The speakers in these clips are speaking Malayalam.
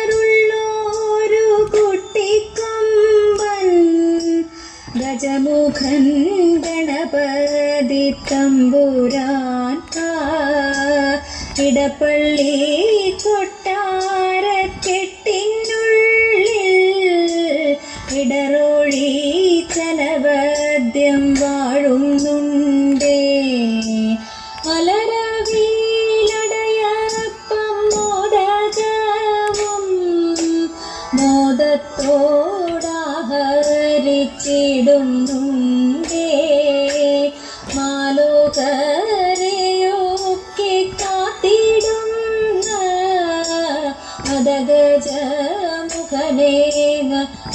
കുടവയറുള്ളോരു കുട്ടിക്കൊമ്പൻ ഗജമുഖൻ ഗണപതി തമ്പുരാൻ ഇടപ്പള്ളി കൊട്ടാരക്കെട്ടിനുള്ളിൽ ഇടറോഴി ചലവദ്യം വാഴുന്നുണ്ടേ. അലരവീലടയപ്പം മോദകവും മോദത്തോടാഹരിച്ചിടുന്നുണ്ടേ. മാലോകരെയൊക്കെ കാത്തിടുന്ന മദഗജമുഖനേന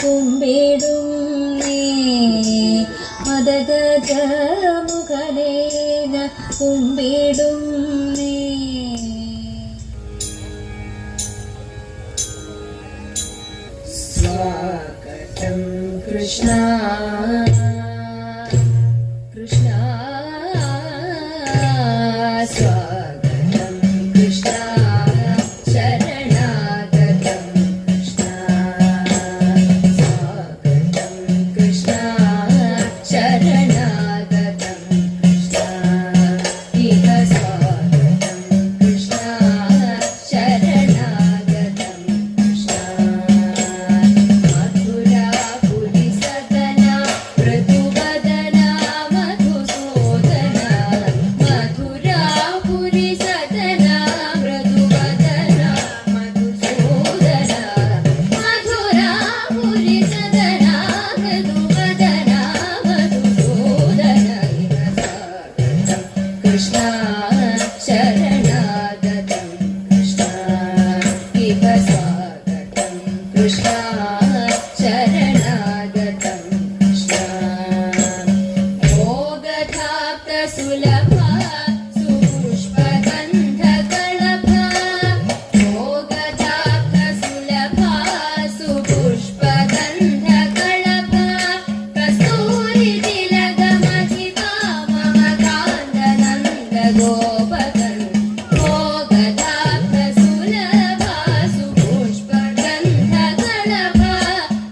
കുമ്പിടും മദഗജമുഖനേന കുമ്പിടും. സ്വാഗതം കൃഷ്ണ കൃഷ്ണ സ്വാഗതം കൃഷ്ണ ശരണാഗതം കൃഷ്ണ സ്വാഗതം കൃഷ്ണ ശരണാഗതം കൃഷ്ണ ഇഹ സ്വാഗതം കൃഷ്ണ ശരണാഗതം കൃഷ്ണ മധുരാപുരി സദന മൃദുവദന മധുസൂദന മധുരാപുരി സദന മൃദുവദന മധുസൂദന മധുരാപുരി സദന മൃദുവദന മധുസൂദന കൃഷ്ണ ശരണാഗതം കൃഷ്ണ ഇഹ സ്വാഗതം കൃഷ്ണ ശരണാഗതം കൃഷ്ണ ഭോഗധാപ്ത സുലഭ സുപുഷ്പഗന്ധകളഭ ഭോഗധാപ്ത സുലഭ സുപുഷ്പഗന്ധകളഭ കസ്തൂരി തിലകമധിപ മമ കാന്തനന്ദ ഗോപകൻ ഭോഗധാപ്ത സുലഭ സുപുഷ്പഗന്ധകളഭ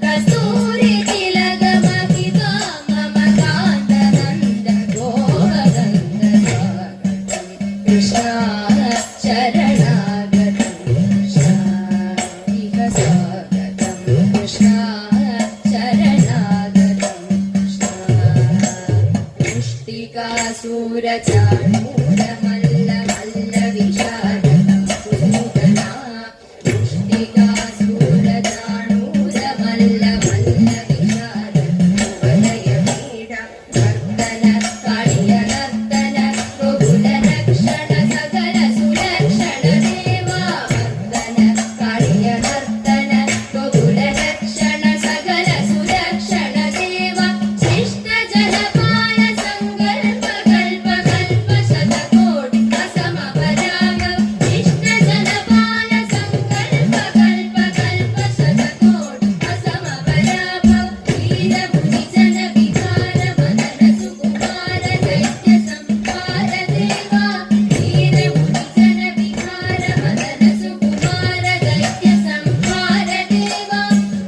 കസ്തൂരി തിലകമധിപ മമ കാന്തനന്ദ ഗോപകൻ കൃഷ്ണ ശരണാഗതം കൃഷ്ണ ഇഹ സ്വാഗതം കൃഷ്ണ ശരണാഗതം കൃഷ്ണ പുഷ്ടികാസൂരചാണൂര മല്ല മല്ല വിശാരദം കുസുതന പുഷ്ടികാസൂരചാണൂര മല്ല മല്ല വിശാരദം ഉദയമീഡ നർത്തന കാളിയ നർത്തന ഗോകുല രക്ഷണ സകല സുരക്ഷണ ദേവാ നർത്തന കാളിയ നർത്തന ഗോകുല രക്ഷണ സകല സുരക്ഷണ ദേവാ ശിഷ്ട ജനപാല സങ്കൽപ കൽപ കൽപ ശതകോടി അസമപരാഗ ശിഷ്ട ജനപാല സങ്കൽപ കൽപ കൽപ ശതകോടി അസമപരാഗ വീരമുനി ജന വിഹാര മദന സുകുമാര ദൈത്യ സംഹാര ദേവാ വീരമുനി ജന വിഹാര മദന സുകുമാര ദൈത്യ സംഹാര ദേവാ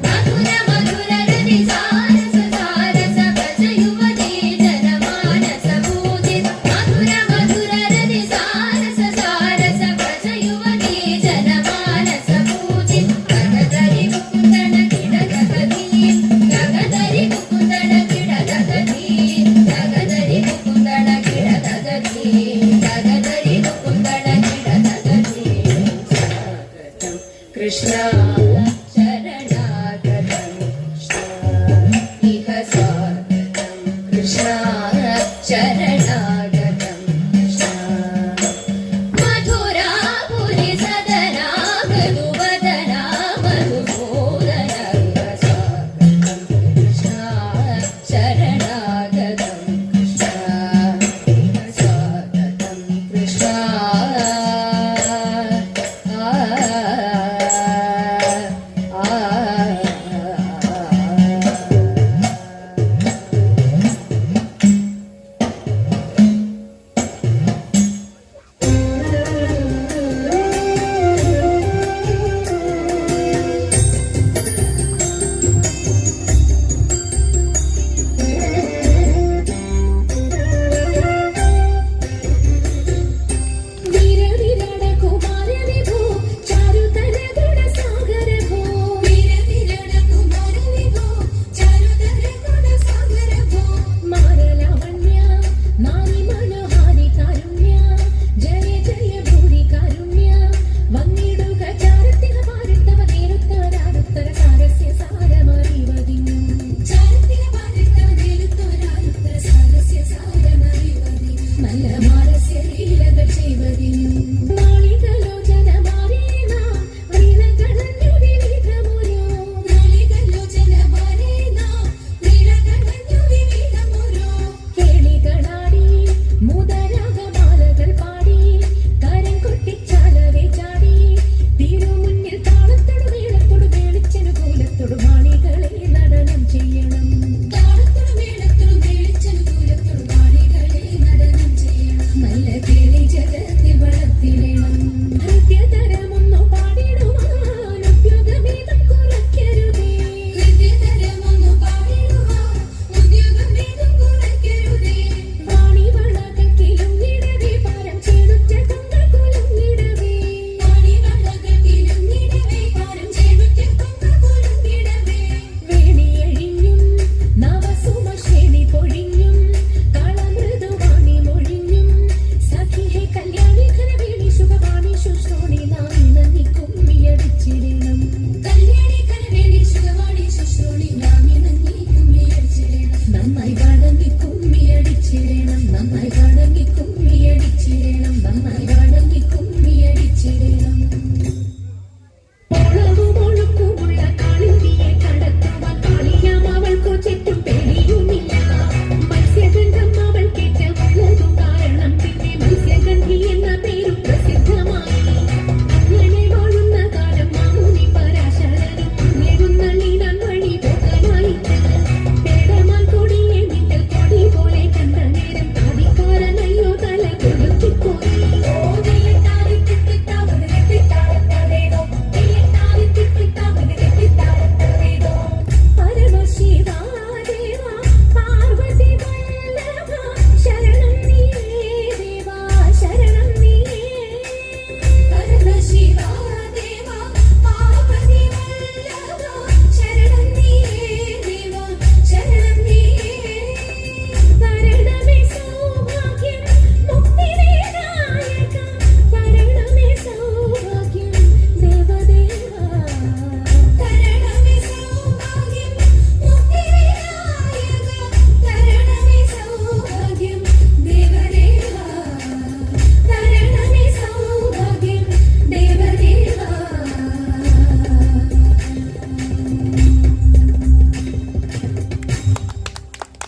മധുര മധുര രതി സാരസ സാരസ ഭജ യുവതീ ജനമാനസ ഭൂതി മധുര മധുര രതി സാരസ സാരസ ഭജ യുവതീ ജനമാനസ ഭൂതി ഗഗധരി മുകുന്ദന കിടഗധീ ഗഗധരി മുകുന്ദന കിടഗധീ ഗഗധരി മുകുന്ദന കിടഗധീ ഗഗധരി മുകുന്ദന കിടഗധീ സ്വാഗതം കൃഷ്ണ ശരണാഗതം കൃഷ്ണ ഇഹ സ്വാഗതം കൃഷ്ണ ശരണാഗതം കൃഷ്ണ മധുരാപുരി സദന മൃദുവദന മധുസൂദന ഇഹ സ്വാഗതം കൃഷ്ണ ശരണാഗതം കൃഷ്ണ ഇഹ സ്വാഗതം കൃഷ്ണ നല്ല മാനസ്യലീലകൾ ചെയ്വതിനും നാളികലോചനമാരേ നാം നീലകടഞ്ഞു വിവിധമൊരു നാളികലോചനമാരേ നാം നീലകടഞ്ഞു വിവിധമൊരു കേളികളാടി മുതരാഗമാലകൾ പാടി കരം കൊട്ടിച്ചാലവേ ചാടി തിരുമുന്നിൽ താളത്തോട് മേളത്തോട് മേളിച്ചനുകൂലത്തോട് മാണികളെ നടനം ചെയ്യണം താളത്തോട് മേളത്തോട് മേളിച്ചനുകൂലത്തോട് മാണികളെ നടനം ചെയ്യണം നല്ല കേളി ജഗത്തിൽ വളർത്തിടണം ഹൃദ്യതരമൊന്നു പാടിടുവാൻ ഉദ്യോഗമേതും കുറയ്ക്കരുതേ ഹൃദ്യതരമൊന്നു പാടിടുവാൻ ഉദ്യോഗമേതും കുറയ്ക്കരുതേ വാണി വളകൾ കിലുങ്ങിടവേ പാരം ചേടുറ്റ കൊങ്കകുലം ഇടവേ വാണി വളകൾ കിലുങ്ങിടവേ പാരം ചേടുറ്റ കൊങ്കകുലം ഇടവേ വേണിയഴിഞ്ഞും നവസുമശ്രേണി പൊഴിഞ്ഞും കാളമൃദുവാണി മൊഴിഞ്ഞും സഖിഹേ കല്യാണി ഘനവേണി ശുഭവാണി ശുശ്രൂണി നാം നന്ദി കുമ്മിയടിച്ചിടണം കല്യാണി ഘനവേണി ശുഭവാണി ശുശ്രൂണി നാം നന്ദി കുമ്മിയടിച്ചിടണം നന്നായി വഴങ്ങി കുമ്മിയടിച്ചിടണം നന്നായി വഴങ്ങി കുമ്മിയടിച്ചിടണം നന്നായി വഴങ്ങി കുമ്മിയടിച്ചിടണം ഒളവും ഒഴുക്കുമുള്ള